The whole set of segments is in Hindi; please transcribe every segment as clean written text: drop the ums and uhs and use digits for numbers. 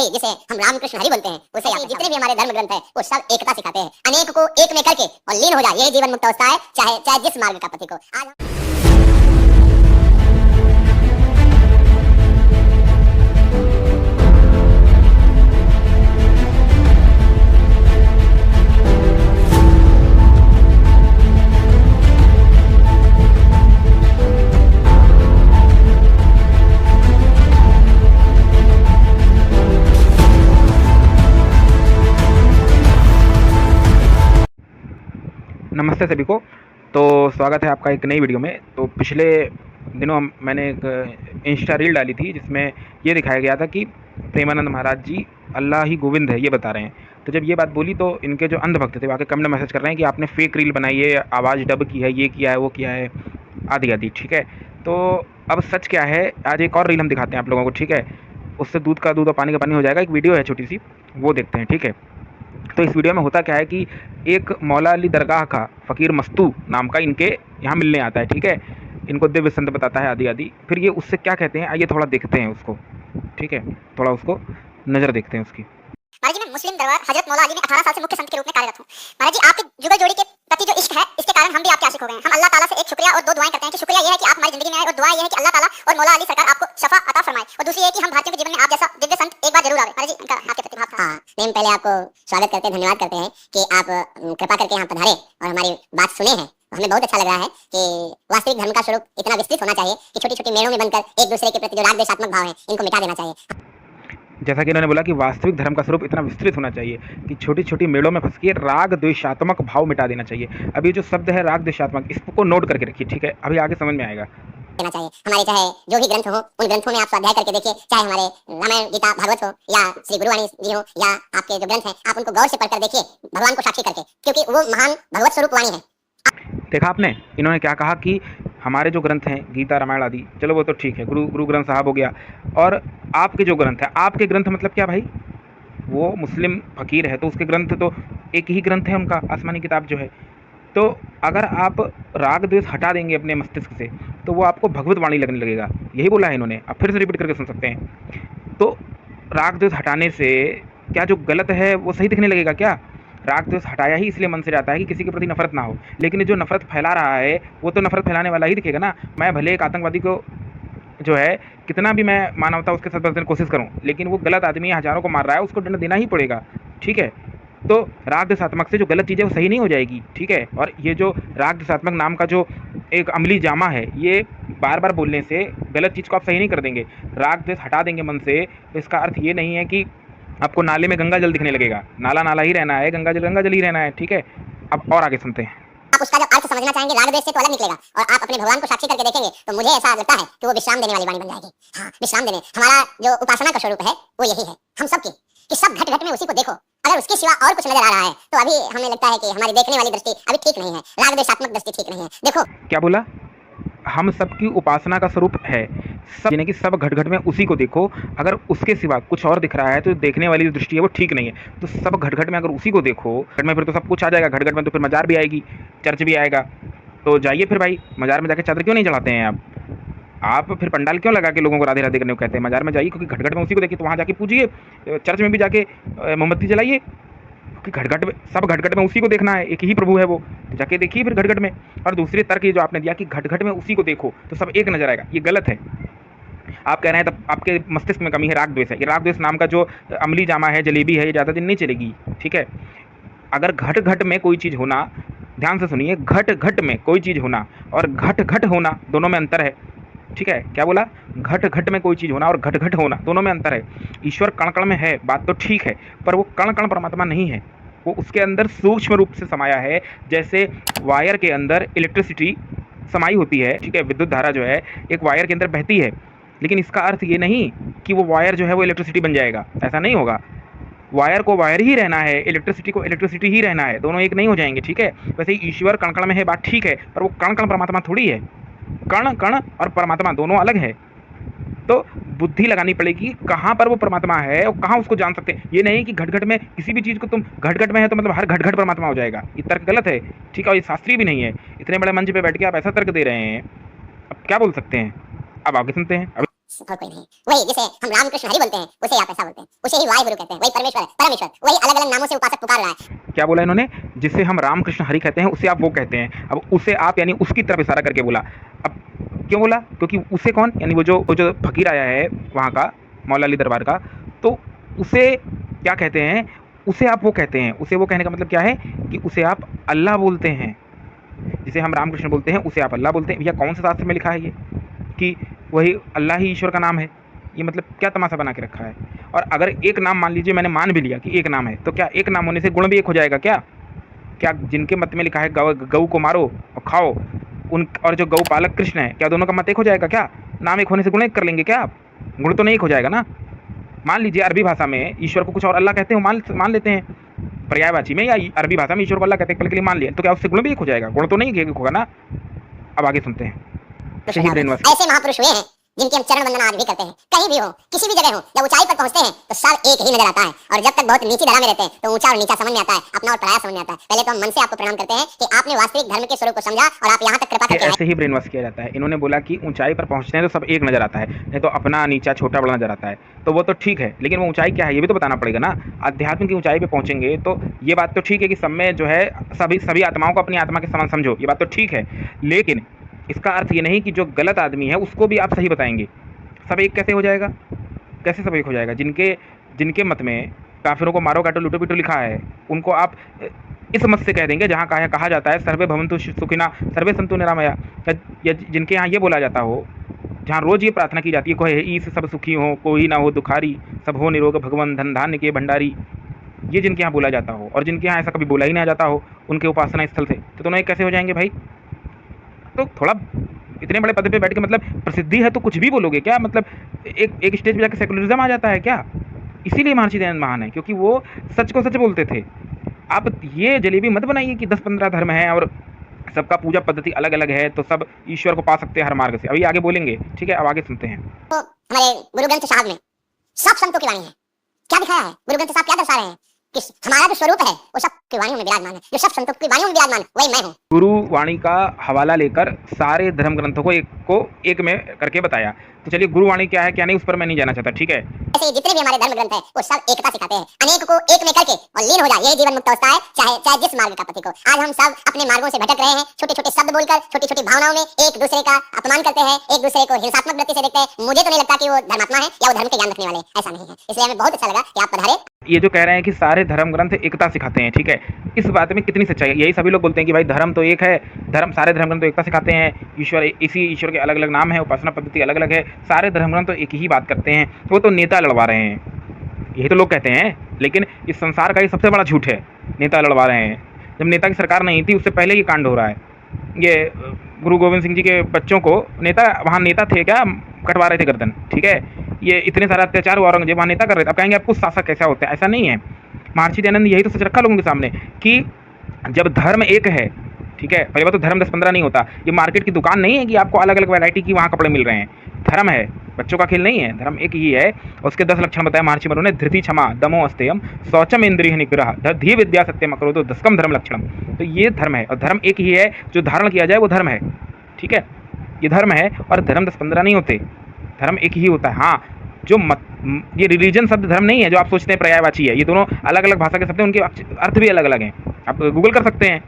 हरि जिसे हम रामकृष्ण हरि बोलते हैं, उसे जितने भी हमारे धर्म ग्रंथ है वो सब एकता सिखाते हैं, अनेक को एक में करके और लीन हो जाए, यही जीवन मुक्त अवस्था है, चाहे चाहे जिस मार्ग का पथिक हो। आज नमस्ते सभी को। तो स्वागत है आपका एक नई वीडियो में। तो पिछले दिनों मैंने एक इंस्टा रील डाली थी जिसमें ये दिखाया गया था कि प्रेमानंद महाराज जी अल्लाह ही गोविंद है ये बता रहे हैं। तो जब ये बात बोली तो इनके जो अंधभक्त थे वाकई कमेंट मैसेज कर रहे हैं कि आपने फेक रील बनाई है, आवाज़ डब की है, ये किया है, वो किया है, आदि आदि। ठीक है, तो अब सच क्या है, आज एक और रील हम दिखाते हैं आप लोगों को। ठीक है, उससे दूध का दूध और पानी का पानी हो जाएगा। एक वीडियो है छोटी सी, वो देखते हैं। ठीक है, तो इस वीडियो में होता क्या है कि एक मौला अली दरगाह का फ़कीर मस्तू नाम का इनके यहाँ मिलने आता है। ठीक है, इनको दिव्य संत बताता है, आदि आदि। फिर ये उससे क्या कहते हैं आइए थोड़ा देखते हैं उसको। ठीक है, थोड़ा उसको नज़र देखते हैं उसकी। महाराज जी, मैं मुस्लिम दरबार हजरत मौला अली में 18 साल से मुख्य संत के रूप में कार्यरत हूँ। महाराज जी, आपके जुगल जोड़ी के प्रति जो इश्क है, इसके कारण हम भी आपके आशिक हो गए हैं। हम अल्लाह ताला से एक शुक्रिया और दो दुआएं करते हैं कि शुक्रिया यह है कि आप हमारी जिंदगी में आए, और दुआ यह है कि अल्लाह ताला और मौला अली सरकार आपको शफा अता फरमाए, और दूसरी ये कि हम भारतीयों के जीवन में आप जैसा दिव्य संत एक बार जरूर आवे। महाराज जी, इनका आपके प्रति भाव था। हाँ, हम पहले आपको स्वागत करते हैं, धन्यवाद करते हैं कि आप कृपा करके यहाँ पधारे और हमारी बात सुने हैं। हमें बहुत अच्छा लग रहा है कि वास्तविक धर्म का स्वरूप इतना विस्तृत होना चाहिए कि छोटी छोटी मेलों में बनकर एक दूसरे के प्रति जो राग द्वेषात्मक भाव है इनको मिटा देना चाहिए। जैसा कि इन्होंने बोला कि वास्तविक धर्म का स्वरूप इतना विस्तृत होना चाहिए कि छोटी छोटी मेलों में फंस के राग द्वेषात्मक भाव मिटा देना चाहिए। अब ये जो शब्द है राग द्वेषात्मक, इसको नोट करके रखिए। ठीक है, अभी आगे समझ में आएगा। देना चाहिए। हमारे चाहे जो भी ग्रंथ हो, उन ग्रंथों में आप स्वाध्याय करके देखिए, चाहे हमारे रामायण गीता भागवत हो या श्री गुरुवाणी जी हो या आपके जो ग्रंथ हैं, आप उनको गौर से पढ़कर देखिए, भगवान को साक्षी करके, क्योंकि वो महान भगवत स्वरूप वाणी है। देखा आपने, इन्होंने क्या कहा कि हमारे जो ग्रंथ हैं गीता रामायण आदि, चलो वो तो ठीक है, गुरु ग्रंथ साहब हो गया, और आपके जो ग्रंथ हैं, आपके ग्रंथ मतलब क्या भाई, वो मुस्लिम फ़कीर है तो उसके ग्रंथ तो एक ही ग्रंथ है उनका, आसमानी किताब जो है। तो अगर आप राग द्वेष हटा देंगे अपने मस्तिष्क से तो वो आपको भगवत वाणी लगने लगेगा। यही बोला है इन्होंने, आप फिर से रिपीट करके सुन सकते हैं। तो राग द्वेष हटाने से क्या जो गलत है वो सही दिखने लगेगा क्या? राग द्वेष हटाया ही इसलिए मन से जाता है कि किसी के प्रति नफरत ना हो, लेकिन जो नफरत फैला रहा है वो तो नफरत फैलाने वाला ही दिखेगा ना। मैं भले एक आतंकवादी को जो है कितना भी मैं मानवता उसके साथ बरतने की कोशिश करूं, लेकिन वो गलत आदमी हज़ारों को मार रहा है, उसको दंड देना ही पड़ेगा। ठीक है, तो राग द्वेषात्मक से जो गलत चीज़ है वो सही नहीं हो जाएगी। ठीक है, और ये जो राग द्वेषात्मक नाम का जो एक अमली जामा है, ये बार बार बोलने से गलत चीज़ को आप सही नहीं कर देंगे। राग द्वेष हटा देंगे मन से तो इसका अर्थ ये नहीं है कि आपको नाले में गंगा जल दिखने लगेगा। नाला नाला ही रहना है, गंगा जल ही रहना है। ठीक है, अब और आगे सुनते हैं। आप उसका जब अर्थ समझना चाहेंगे, राग द्वेष से तो अलग निकलेगा, और आप अपने भगवान को साक्षी करके देखेंगे तो मुझे ऐसा लगता है कि वो विश्राम देने वाली वाणी बन जाएगी। हाँ, विश्राम देने, हमारा जो उपासना का स्वरूप है वो यही है हम सबकी, कि सब घट घट में उसी को देखो। अगर उसके सिवा और कुछ नजर आ रहा है तो अभी हमें लगता है कि हमारी देखने वाली दृष्टि अभी ठीक नहीं है, राग द्वेषात्मक दृष्टि ठीक नहीं है। देखो क्या बोला, हम सबकी उपासना का स्वरूप है सब, यानी कि सब घट घट में उसी को देखो। अगर उसके सिवा कुछ और दिख रहा है तो देखने वाली जो दृष्टि है वो ठीक नहीं है। तो सब घट घट में अगर उसी को देखो, घट में फिर तो सब कुछ आ जाएगा। घट घट में तो फिर मजार भी आएगी, चर्च भी आएगा। तो जाइए फिर भाई, मजार में जाके चादर क्यों नहीं चढ़ाते हैं आप फिर पंडाल क्यों लगा के लोगों को राधे राधे करने को कहते हैं? मजार में जाइए, क्योंकि घट घट में उसी को देखिए, तो वहाँ जाके पूजिए, चर्च में भी जाके मोमबत्ती जलाइए, कि घटघट में सब घटघट में उसी को देखना है, एक ही प्रभु है वो, तो जाके देखिए फिर घटघट में। और दूसरे तर्क ये जो आपने दिया कि घटघट में उसी को देखो तो सब एक नजर आएगा, ये गलत है। आप कह रहे हैं तब आपके मस्तिष्क में कमी है, राग द्वेष है। ये राग द्वेष नाम का जो अमली जामा है, जलेबी है, ये ज़्यादा दिन नहीं चलेगी। ठीक है, अगर घट घट में कोई चीज़ होना, ध्यान से सुनिए, घट घट में कोई चीज़ होना और घट घट होना दोनों में अंतर है। ठीक है, क्या बोला, घट घट में कोई चीज़ होना और घट घट होना दोनों में अंतर है। ईश्वर कण कण में है, बात तो ठीक है, पर वो कण कण परमात्मा नहीं है, वो उसके अंदर सूक्ष्म रूप से समाया है। जैसे वायर के अंदर इलेक्ट्रिसिटी समाई होती है। ठीक है, विद्युत धारा जो है एक वायर के अंदर बहती है, लेकिन इसका अर्थ ये नहीं कि वो वायर जो है वो इलेक्ट्रिसिटी बन जाएगा, ऐसा नहीं होगा। वायर को वायर ही रहना है, इलेक्ट्रिसिटी को इलेक्ट्रिसिटी ही रहना है, दोनों एक नहीं हो जाएंगे। ठीक है, वैसे ईश्वर कण कण में है, बात ठीक है, पर वो कण कण परमात्मा थोड़ी है। कण कण और परमात्मा दोनों अलग है। तो बुद्धि लगानी पड़ेगी कहाँ पर वो परमात्मा है और कहाँ उसको जान सकते हैं। ये नहीं कि घट घट में किसी भी चीज़ को तुम घट घट में है तो मतलब हर घट घट परमात्मा हो जाएगा, ये तर्क गलत है। ठीक है, और ये शास्त्रीय भी नहीं है। इतने बड़े मंच पे बैठ के आप ऐसा तर्क दे रहे हैं, अब क्या बोल सकते हैं। अब आगे सुनते हैं। और कोई नहीं। वही जिसे हम रामकृष्ण हरि बोलते हैं उसे आप ऐसा बोलते हैं, उसे ही वाहिगुरु कहते हैं, वही परमेश्वर परमेश्वर, वही अलग अलग नामों से उपासक पुकार रहा है। क्या बोला इन्होंने? जिसे हम रामकृष्ण हरि कहते हैं उसे आप वो कहते हैं। अब उसे आप यानी उसकी तरफ इशारा करके बोला। अब क्यों बोला? क्योंकि उसे कौन, यानी वो जो फकीर आया है वहाँ का, मौला अली दरबार का, तो उसे क्या कहते हैं? उसे आप वो कहते हैं। उसे वो कहने का मतलब क्या है कि उसे आप अल्लाह बोलते हैं। जिसे हम रामकृष्ण बोलते हैं उसे आप अल्लाह बोलते हैं। भैया कौन से शास्त्र में लिखा है ये कि वही अल्लाह ही ईश्वर का नाम है? ये मतलब क्या तमाशा बना के रखा है? और अगर एक नाम मान लीजिए, मैंने मान भी लिया कि एक नाम है, तो क्या एक नाम होने से गुण भी एक हो जाएगा क्या? क्या जिनके मत में लिखा है गऊ को मारो और खाओ, उन और जो गऊ पालक कृष्ण है, क्या दोनों का मत एक हो जाएगा क्या? नाम एक होने से गुण एक कर लेंगे क्या आप? गुण तो नहीं एक हो जाएगा ना। मान लीजिए अरबी भाषा में ईश्वर को कुछ और अल्लाह कहते हो, मान लेते हैं पर्यायवाची में, या अरबी भाषा में ईश्वर को अल्लाह कहते हैं, पल के लिए मान लिया, तो क्या उससे गुण भी एक हो जाएगा? गुण तो नहीं एक होगा ना। अब आगे सुनते हैं। सही ब्रेनवॉश। ऐसे महापुरुष हुए हैं जिनकी हम चरण वंदना आज भी करते हैं। कहीं भी हो, किसी भी जगह हो, जब ऊंचाई पर पहुंचते हैं तो सब एक ही नजर आता है, और जब तक बहुत नीची धरा में रहते हैं तो ऊंचा और नीचा समझ में आता है, अपना और पराया समझ में आता है। पहले तो हम मन से आपको प्रणाम करते हैं कि आपने वास्तविक धर्म के स्वरूप को समझा और आप यहाँ तक कृपा करके ऐसे ही ब्रेनवॉश किया जाता है। इन्होंने बोला कि ऊंचाई पर पहुंचते हैं तो सब एक नजर आता है, नहीं तो अपना नीचा छोटा बड़ा नजर आता है। तो वो तो ठीक है, लेकिन वो ऊंचाई क्या है ये भी तो बताना पड़ेगा ना। आध्यात्म की ऊंचाई पे पहुंचेंगे तो ये बात तो ठीक है कि सब में जो है सभी आत्माओं को अपनी आत्मा के समान समझो, ये बात तो ठीक है, लेकिन इसका अर्थ ये नहीं कि जो गलत आदमी है उसको भी आप सही बताएंगे। सब एक कैसे हो जाएगा? कैसे सब एक हो जाएगा? जिनके मत में काफिरों को मारो काटो लूटो पीटो लिखा है, उनको आप इस मत से कह देंगे जहाँ कहा जाता है सर्वे भवन्तु सुखिना सर्वे सन्तु निरामया, या जिनके यहाँ ये बोला जाता हो, जहाँ रोज ये प्रार्थना की जाती है कोई ईस सब सुखी हो, कोई ना हो दुखारी, सब हो निरोग भगवान धन धान्य के भंडारी, ये जिनके यहाँ बोला जाता हो, और जिनके यहाँ ऐसा कभी बोला ही नहीं जाता हो उनके उपासना स्थल से, तो दोनों एक कैसे हो जाएंगे भाई? तो थोड़ा इतने बड़े पद पे बैठ के, मतलब प्रसिद्धि है तो कुछ भी बोलोगे क्या? मतलब एक स्टेज पे जाके सेकुलरिज्म आ जाता है क्या? इसीलिए महर्षि दयानंद महान है, क्योंकि वो सच को सच बोलते थे। आप ये जलेबी मत बनाइए कि 10-15 धर्म है और सबका पूजा पद्धति अलग अलग है तो सब ईश्वर को पा सकते हैं हर मार्ग से। अभी आगे बोलेंगे, ठीक है? अब आगे सुनते हैं। तो हमारे गुरु ग्रंथ साहब में सब संतों की वाणी है, क्या दिखाया है? गुरु ग्रंथ साहब क्या दर्शा रहे हैं कि हमारा जो स्वरूप है वो सब की वाणियों में विराजमान है, जो सब संतों की वाणियों में विराजमान वही मैं हूँ। गुरु वाणी का हवाला लेकर सारे धर्म ग्रंथों को एक में करके बताया। तो चलिए, गुरुवाणी क्या है क्या नहीं उस पर मैं नहीं जाना चाहता, ठीक है? ऐसे जितने भी हमारे धर्म ग्रंथ है वो सब एकता सिखाते हैं, अनेक को एक में करके और लीन हो जाए, यही जीवन मुक्त अवस्था है, चाहे जिस मार्ग का पथिक हो। आज हम सब अपने मार्गों से भटक रहे हैं, छोटे छोटे शब्द बोलकर, छोटी छोटी भावनाओं में एक दूसरे का अपमान करते हैं, एक दूसरे को हिंसात्मक वृत्ति से देखते हैं। मुझे तो नहीं लगता कि वो धर्मात्मा है या वो धर्म के ज्ञान रखने वाले, ऐसा नहीं है। इसलिए हमें बहुत अच्छा लगा कि आप पधारे। ये जो कह रहे हैं कि सारे धर्म ग्रंथ एकता सिखाते हैं, ठीक है, इस बात में कितनी सच्चाई है? यही सभी लोग बोलते हैं कि भाई धर्म तो एक है, सारे धर्म ग्रंथ तो एकता सिखाते हैं, ईश्वर के अलग अलग नाम है, उपासना पद्धति अलग अलग है, सारे धर्म ग्रंथ तो एक ही बात करते हैं, वो तो नेता लड़वा रहे हैं, यही तो लोग कहते हैं। लेकिन इस संसार का ये सबसे बड़ा झूठ है, नेता लड़वा रहे हैं। जब नेता की सरकार नहीं थी उससे पहले ये कांड हो रहा है। ये गुरु गोविंद सिंह जी के बच्चों को वहाँ नेता थे क्या, कटवा रहे थे गर्दन, ठीक है? ये इतने सारे अत्याचार औरंगजेब वहाँ नेता कर रहे थे। अब कहेंगे आपको शासक कैसा होता है? ऐसा नहीं है। महर्षि दयानंद यही तो सच रखा लोगों के सामने कि जब धर्म एक है, ठीक है, पहले बात तो धर्म 10-15 नहीं होता। ये मार्केट की दुकान नहीं है कि आपको अलग अलग वैरायटी की वहाँ कपड़े मिल रहे हैं। धर्म है, बच्चों का खेल नहीं है, धर्म एक ही है। उसके 10 लक्षण बताया महर्षि मनु ने, धृति क्षमा दमो अस्तेयम शौचम इंद्रिय निग्रह धी विद्या सत्यम अक्रोधो दशकम धर्म लक्षणम। तो ये धर्म है, और धर्म एक ही है, जो धारण किया जाए वो धर्म है, ठीक है? ये धर्म है, और धर्म 10-15 नहीं होते, धर्म एक ही होता है। हाँ, ये रिलीजन शब्द धर्म नहीं है जो आप सोचते हैं पर्यायवाची है, ये दोनों अलग अलग भाषा के शब्द हैं, उनके अर्थ भी अलग अलग हैं, आप गूगल कर सकते हैं।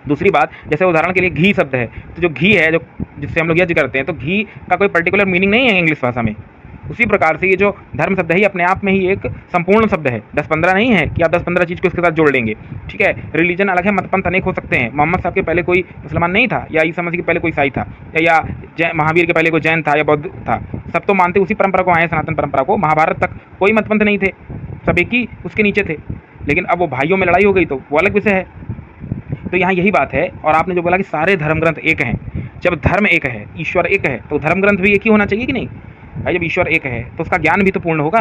दूसरी बात, जैसे उदाहरण के लिए घी शब्द है, तो जो घी है, जो जिससे हम लोग यज्ञ करते हैं, तो घी का कोई पर्टिकुलर मीनिंग नहीं है इंग्लिश भाषा में। उसी प्रकार से ये जो धर्म शब्द है ये अपने आप में ही एक संपूर्ण शब्द है, 10-15 नहीं है कि आप 10-15 चीज़ को इसके साथ जोड़ लेंगे, ठीक है? रिलीजन अलग है, मतपंथ अनेक हो सकते हैं। मोहम्मद साहब के पहले कोई मुसलमान नहीं था, या ईसा मसीह के पहले कोई ईसाई था, या महावीर के पहले कोई जैन था या बौद्ध था। सब तो मानते उसी परंपरा को आए, सनातन परंपरा को। महाभारत तक कोई मतपंथ नहीं थे, सब एक ही उसके नीचे थे। लेकिन अब वो भाइयों में लड़ाई हो गई तो वो अलग विषय है। तो यहाँ यही बात है। और आपने जो बोला कि सारे धर्म ग्रंथ एक हैं, जब धर्म एक है, ईश्वर एक है, तो धर्म ग्रंथ भी एक ही होना चाहिए कि नहीं भाई? जब ईश्वर एक है तो उसका ज्ञान भी तो पूर्ण होगा।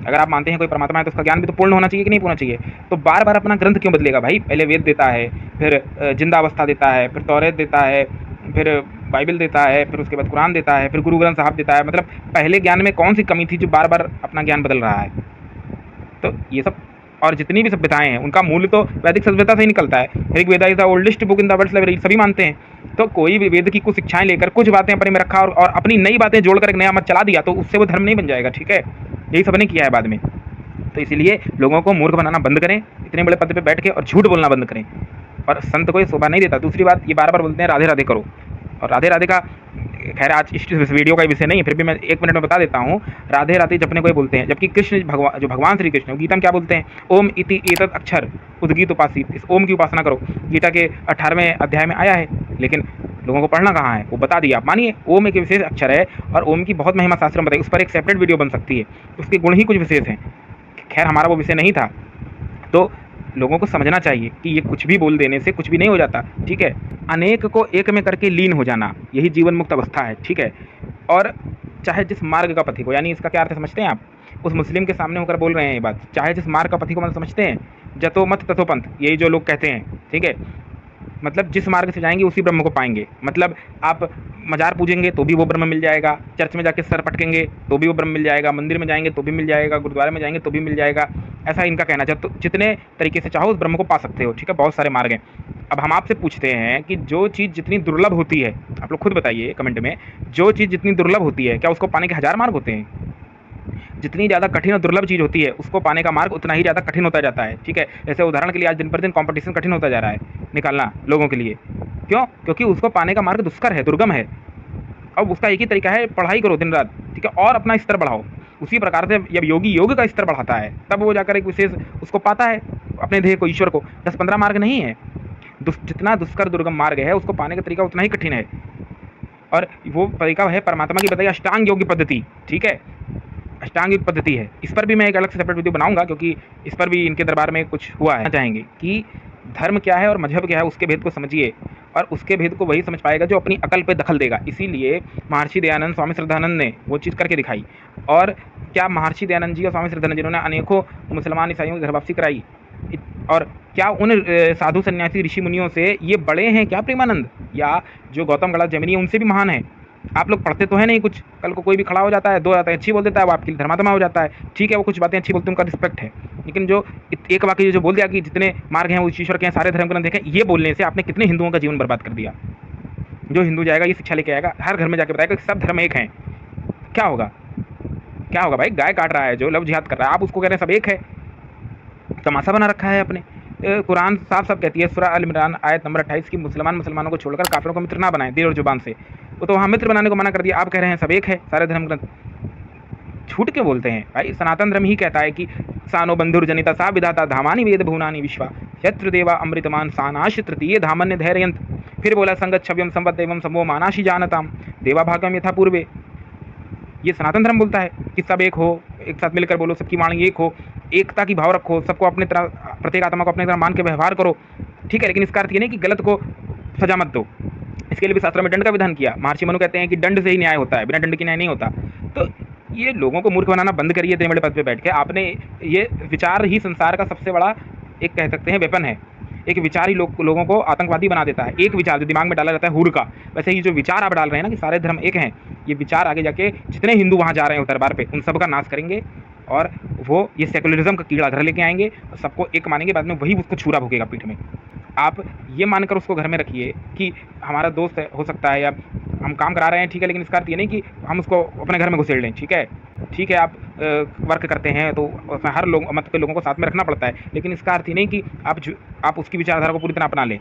अगर आप मानते हैं कोई परमात्मा है तो उसका ज्ञान भी तो पूर्ण होना चाहिए कि नहीं होना चाहिए? तो बार बार अपना ग्रंथ क्यों बदलेगा भाई? पहले वेद देता है, फिर जिंदा अवस्था देता है, फिर तौरेत देता है, फिर बाइबल देता है, फिर उसके बाद कुरान देता है, फिर गुरु ग्रंथ साहब देता है। मतलब पहले ज्ञान में कौन सी कमी थी जो बार बार अपना ज्ञान बदल रहा है? तो ये सब, और जितनी भी सभ्यताएं हैं उनका मूल तो वैदिक सभ्यता से ही निकलता है। Rigveda is the oldest book in the world library, सभी मानते हैं। तो कोई भी वेद की कुछ शिक्षाएं लेकर कुछ बातें अपने में रखा और अपनी नई बातें जोड़कर एक नया मत चला दिया, तो उससे वो धर्म नहीं बन जाएगा। ठीक है, यही सबने किया है बाद में। तो इसीलिए लोगों को मूर्ख बनाना बंद करें, इतने बड़े पद पे बैठ के, और झूठ बोलना बंद करें। और संत को ये शोभा नहीं देता। दूसरी बात, ये बार बार बोलते हैं राधे राधे करो, और राधे राधे का खैर आज इस वीडियो का विषय नहीं है, फिर भी मैं 1 मिनट में बता देता हूँ। राधे राधे जपने को ही बोलते हैं, जबकि कृष्ण जो भगवान श्री कृष्ण गीता में क्या बोलते हैं, ओम इति एतत् अक्षर उद्गीत उपासित, इस ओम की उपासना करो। गीता के 18वें अध्याय में आया है, लेकिन लोगों को पढ़ना कहाँ है, वो बता दिया। आप मानिए ओम एक विशेष अक्षर है और ओम की बहुत महिमा शास्त्र में बताई, उस पर एक सेपरेट वीडियो बन सकती है, उसके गुण ही कुछ विशेष हैं। खैर हमारा वो विषय नहीं था। तो लोगों को समझना चाहिए कि ये कुछ भी बोल देने से कुछ भी नहीं हो जाता। ठीक है, अनेक को एक में करके लीन हो जाना, यही जीवन मुक्त अवस्था है। ठीक है, और चाहे जिस मार्ग का पथिक हो, यानी इसका क्या अर्थ समझते हैं आप, उस मुस्लिम के सामने होकर बोल रहे हैं ये बात, चाहे जिस मार्ग का पथिक को मतलब समझते हैं, जतो मत ततो पंथ, यही जो लोग कहते हैं। ठीक है, मतलब जिस मार्ग से जाएंगे उसी ब्रह्म को पाएंगे। मतलब आप मजार पूजेंगे तो भी वो ब्रह्म मिल जाएगा, चर्च में जाके सर पटकेंगे तो भी वो ब्रह्म मिल जाएगा, मंदिर में जाएंगे तो भी मिल जाएगा, गुरुद्वारे में जाएंगे तो भी मिल जाएगा, ऐसा इनका कहना है। तो जितने तरीके से चाहो उस ब्रह्म को पा सकते हो। ठीक है, बहुत सारे मार्ग हैं। अब हम आपसे पूछते हैं कि जो चीज़ जितनी दुर्लभ होती है, आप लोग खुद बताइए कमेंट में, जो चीज़ जितनी दुर्लभ होती है क्या उसको पाने के 1000 मार्ग होते हैं? जितनी ज़्यादा कठिन और दुर्लभ चीज़ होती है उसको पाने का मार्ग उतना ही ज़्यादा कठिन होता जाता है। ठीक है, जैसे उदाहरण के लिए आज दिन पर दिन कंपटीशन कठिन होता जा रहा है निकालना लोगों के लिए। क्यों? क्योंकि उसको पाने का मार्ग दुष्कर है, दुर्गम है। अब उसका एक ही तरीका है, पढ़ाई करो दिन रात। ठीक है, और अपना स्तर बढ़ाओ। उसी प्रकार से जब योगी योग का स्तर बढ़ाता है तब वो जाकर एक विशेष उसको पाता है, अपने ध्येय को, ईश्वर को। 10-15 मार्ग नहीं है, जितना दुष्कर दुर्गम मार्ग है उसको पाने का तरीका उतना ही कठिन है। और वो तरीका है परमात्मा की बताई अष्टांग योग पद्धति। ठीक है, अष्टांग योग पद्धति है। इस पर भी मैं एक अलग से सेपरेट वीडियो बनाऊंगा, क्योंकि इस पर भी इनके दरबार में कुछ हुआ है। चाहेंगे कि धर्म क्या है और मजहब क्या है, उसके भेद को समझिए, और उसके भेद को वही समझ पाएगा जो अपनी अकल पे दखल देगा। इसीलिए महर्षि दयानंद, स्वामी श्रद्धानंद ने वो चीज़ करके दिखाई। और क्या महर्षि दयानंद जी और स्वामी श्रद्धानंद जिन्होंने अनेकों मुसलमान ईसाइयों की घर वापसी कराई, और क्या उन साधु सन्यासी ऋषि मुनियों से ये बड़े हैं क्या प्रेमानंद, या जो गौतम गणा जैमिनी उनसे भी महान है? आप लोग पढ़ते तो है नहीं कुछ, कल को कोई भी खड़ा हो जाता है, 2 बातें अच्छी बोल देता है, वो आपके लिए धर्मात्मा हो जाता है। ठीक है, वो कुछ बातें अच्छी बोलते हैं, उनका रिस्पेक्ट है, लेकिन जो एक वाक्य जो बोल दिया कि जितने मार्ग हैं वो ईश्वर के हैं, सारे धर्म ग्रंथ देखें, ये बोलने से आपने कितने हिंदुओं का जीवन बर्बाद कर दिया। जो हिंदू जाएगा ये शिक्षा लेके आएगा, हर घर में जाके बताएगा कि सब धर्म एक हैं, क्या होगा? क्या होगा भाई? गाय काट रहा है जो, लव जिहाद कर रहा है, आप उसको कह रहे हैं सब एक है। तमाशा बना रखा है आपने। कुरान साफ साफ कहती है, सूरह अल इमरान आयत नंबर 28 की मुसलमानों को छोड़कर काफिरों को मित्र ना बनाएं दिल और जुबान से। वो तो वहाँ मित्र बनाने को मना कर दिया, आप कह रहे हैं सब एक है, सारे धर्म ग्रंथ। छूट के बोलते हैं भाई, सनातन धर्म ही कहता है कि सानो बंधुर जनिता सा विधाता धामानि वेद भुवनानि विश्वा शत्रु देवा अमृतमान सानाश तृतीय धामन्य धैर्यंत। फिर बोला संगत छव्यम संवत एवं समो मानाशी जानताम देवा भागम यथा पूर्वे। ये सनातन धर्म बोलता है कि सब एक हो, एक साथ मिलकर बोलो, सबकी वाणी एक हो, एकता की भाव रखो, सबको अपने तरह, प्रत्येक आत्मा को अपने तरह मान के व्यवहार करो। ठीक है, लेकिन इसका अर्थ ये नहीं कि गलत को सजा मत दो। इसके लिए भी शास्त्र में दंड का विधान किया। महर्षि मनु कहते हैं कि दंड से ही न्याय होता है, बिना दंड के न्याय नहीं होता। तो ये लोगों को मूर्ख बनाना बंद करिए। इतने बड़े पद पे बैठ के आपने ये विचार ही संसार का सबसे बड़ा एक कह सकते हैं वेपन है। एक विचार ही लोगों को आतंकवादी बना देता है। एक विचार जो दिमाग में डाला जाता है हुर का, वैसे ही जो विचार आप डाल रहे हैं ना कि सारे धर्म एक हैं, ये विचार आगे जाके जितने हिंदू वहाँ जा रहे हैं दरबार पे, उन सब का नाश करेंगे, और वो ये सेकुलरिज्म का कीड़ा घर लेके आएंगे और सबको एक मानेंगे, बाद में वही उसको छुरा भोगेगा पीठ में। आप ये मानकर उसको घर में रखिए कि हमारा दोस्त है, हो सकता है, या हम काम करा रहे हैं, ठीक है, लेकिन इसका अर्थ ये नहीं कि हम उसको अपने घर में घुसेड़ लें। ठीक है, ठीक है, आप वर्क करते हैं तो उसमें हर लोग मत के लोगों को साथ में रखना पड़ता है, लेकिन इसका अर्थ ये नहीं कि आप उसकी विचारधारा को पूरी तरह अपना लें।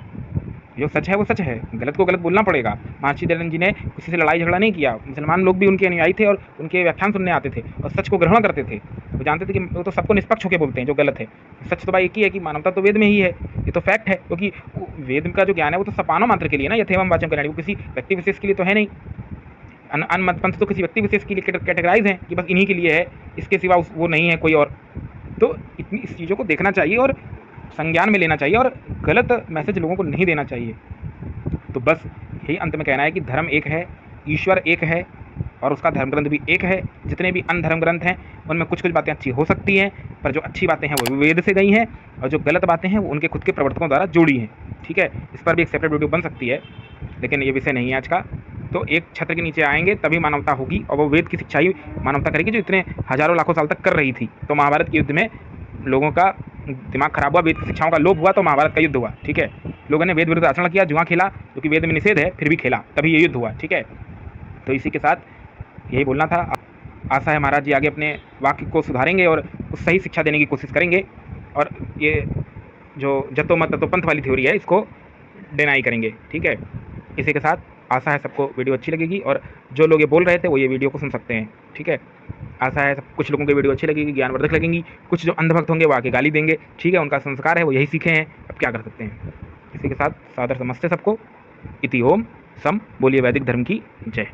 जो सच है वो सच है, गलत को गलत बोलना पड़ेगा। महर्षि दयानंद जी ने किसी से लड़ाई झगड़ा नहीं किया। मुसलमान लोग भी उनके अनुयायी थे और उनके व्याख्यान सुनने आते थे और सच को ग्रहण करते थे। वो जानते थे कि वो तो सबको निष्पक्ष होकर बोलते हैं जो गलत है। सच तो भाई एक ही है कि मानवता तो वेद में ही है, ये तो फैक्ट है, क्योंकि वेद का जो ज्ञान है वो तो सपानो मात्र के लिए ना, यथेवम वाचम कल्याणी, वो किसी व्यक्ति विशेष के लिए तो है नहीं। अनमत पंथ तो किसी व्यक्ति विशेष के लिए कैटेगराइज हैं कि बस इन्हीं के लिए है, इसके सिवा वो नहीं है कोई और। तो इतनी इस चीज़ों को देखना चाहिए और संज्ञान में लेना चाहिए और गलत मैसेज लोगों को नहीं देना चाहिए। तो बस यही अंत में कहना है कि धर्म एक है, ईश्वर एक है और उसका धर्म ग्रंथ भी एक है। जितने भी अन्य धर्म ग्रंथ हैं उनमें कुछ कुछ बातें अच्छी हो सकती हैं, पर जो अच्छी बातें हैं वो वेद से गई हैं और जो गलत बातें हैं वो उनके खुद के प्रवर्तकों द्वारा जोड़ी हैं। ठीक है, इस पर भी एक सेपरेट वीडियो बन सकती है, लेकिन ये विषय नहीं है आज का। तो एक छत्र के नीचे आएंगे तभी मानवता होगी और वो वेद की शिक्षा ही मानवता करेगी जो इतने हजारों लाखों साल तक कर रही थी। तो महाभारत के युद्ध में लोगों का दिमाग खराब हुआ, वेद की शिक्षाओं का लोभ हुआ तो महाभारत का युद्ध हुआ। ठीक है, लोगों ने वेद विरुद्ध आचरण किया, जुआ खेला, जो कि वेद में निषेध है, फिर भी खेला, तभी ये युद्ध हुआ। ठीक है, तो इसी के साथ यही बोलना था। आशा है महाराज जी आगे अपने वाक्य को सुधारेंगे और कुछ सही शिक्षा देने की कोशिश करेंगे, और ये जो जतो मत ततो पंथ वाली थ्योरी है इसको डिनाई करेंगे। ठीक है, इसी के साथ आशा है सबको वीडियो अच्छी लगेगी, और जो लोग ये बोल रहे थे वो ये वीडियो को सुन सकते हैं। ठीक है, आशा है सब कुछ लोगों की वीडियो अच्छी लगेगी, ज्ञानवर्धक लगेंगी, कुछ जो अंधभक्त होंगे वो आके गाली देंगे। ठीक है, उनका संस्कार है, वो यही सीखे हैं, अब क्या कर सकते हैं। इसी के साथ सादर नमस्ते सबको। इति ओम सम। बोलिए वैदिक धर्म की जय।